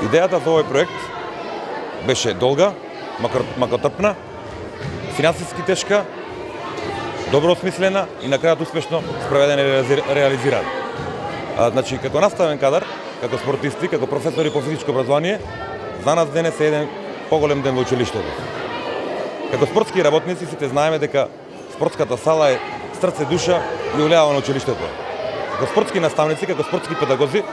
Идејата за овој проект беше долга, макотрпна, финансиски тешка, добро осмислена и на крајот успешно спроведена и реализирана. Значи, како наставен кадар, како спортисти, како професори по физичко образование, за нас денес е еден поголем ден во училиштето. Како спортски работници сите знаеме дека спортската сала е срце, душа и улеава на училиштето. Како спортски наставници, како спортски педагози,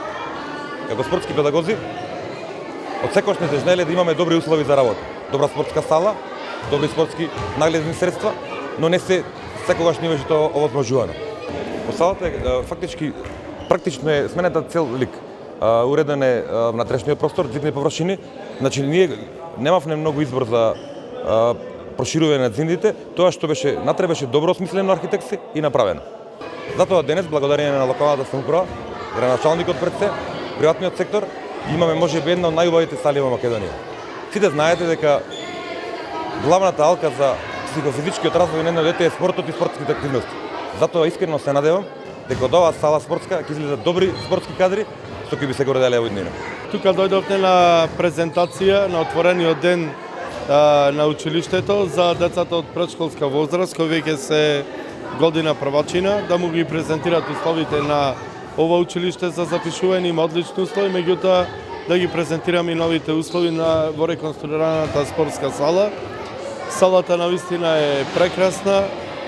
од секогаш не желеле да имаме добри услови за работа. Добра спортска сала, добри спортски нагледни средства, но не се секогаш не беше тоа овозможувано. По салата практично е сменета цел лик. Уреден е внатрешниот простор, зидни површини. Значи ние немавме многу избор за проширување на зидите, тоа што беше натре беше добро осмислено архитекти и направено. Затоа денес благодарение на локалната самоуправа, градоначалникот пред се, приватниот сектор, имаме можеби една од најубавите сали во Македонија. Сите знаете дека главната алка за психофизичкиот развој на едно дете е спортот и спортските активности. Затоа искрено се надевам дека од оваа сала спортска ќе излезат добри спортски кадри што ќе би се горделе во иднина. Тука дојдовте на презентација на отворениот ден на училиштето за децата од предшколска возраст, кои веќе се година првачина, да му ги презентираат условите на ова училиште за запишување, има одлични услови, меѓутоа да ги презентираме и новите услови во реконструираната спортска сала. Салата навистина е прекрасна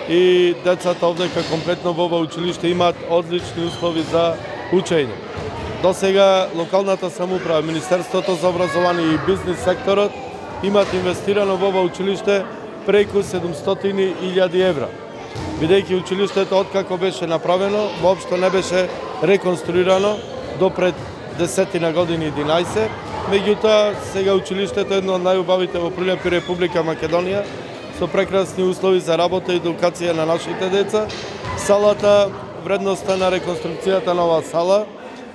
и децата овдека комплетно во ова училиште имаат одлични услови за учење. До сега локалната самоуправа, Министерството за образование и бизнис секторот имаат инвестирано во ова училиште преку 700.000 евра. Бидејќи училиштето откако беше направено, воопшто не беше реконструирано до пред 10 години 11, меѓутоа сега училиштето е едно од најубавите во Прилеп и Република Македонија, со прекрасни услови за работа и едукација на нашите деца. Салата, вредноста на реконструкцијата на оваа сала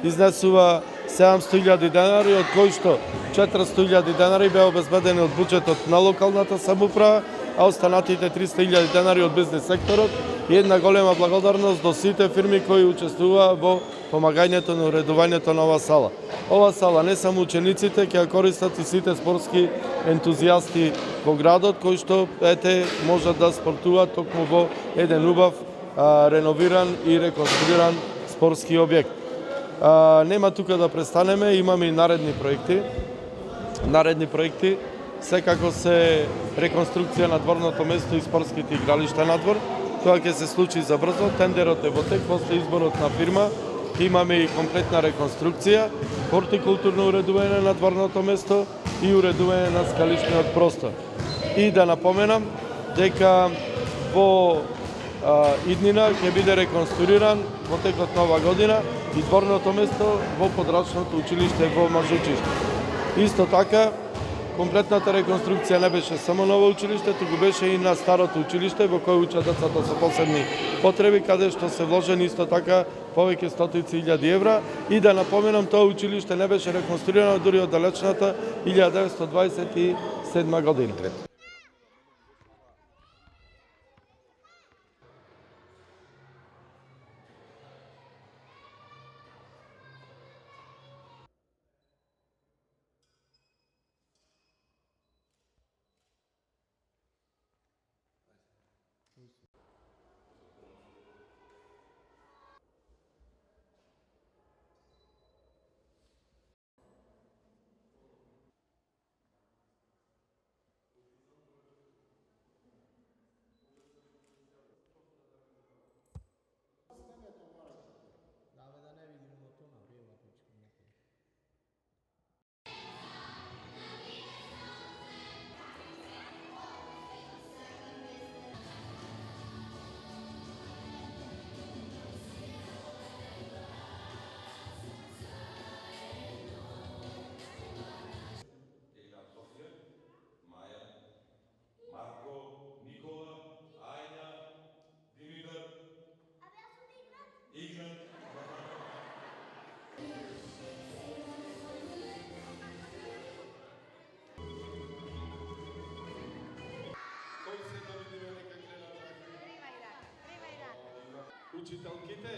изнесува 700.000 денари, од кои што 400.000 денари беа обезбедени од буџетот на локалната самоуправа, а останатите 300.000 денари од бизнес секторот и една голема благодарност до сите фирми кои учествуваа во помагањето на уредувањето на оваа сала. Оваа сала не само учениците, ќе ја користат и сите спортски ентузијасти во градот, кои што можат да спортуваат токму во еден убав, реновиран и реконструиран спортски објект. Нема тука да престанеме, имаме и наредни проекти, секако се реконструкција на дворното место и спортските игралишта надвор. Тоа ќе се случи за брзо, тендерот е во тек, после изборот на фирма, имаме и комплетна реконструкција, хортикултурно уредување на дворното место и уредување на скалишниот простор. И да напоменам дека во иднина ќе биде реконструиран во текот на ова година и дворното место во подрачното училиште во Мажучиште. Исто така, комплетната реконструкција не беше само на ова училиште, туку беше и на старото училиште во кое учат децата со посебни потреби, каде што се вложени исто така повеќе стотици илјади евра. И да напоменам, тоа училиште не беше реконструирано дури од далечната 1927 година. Учителките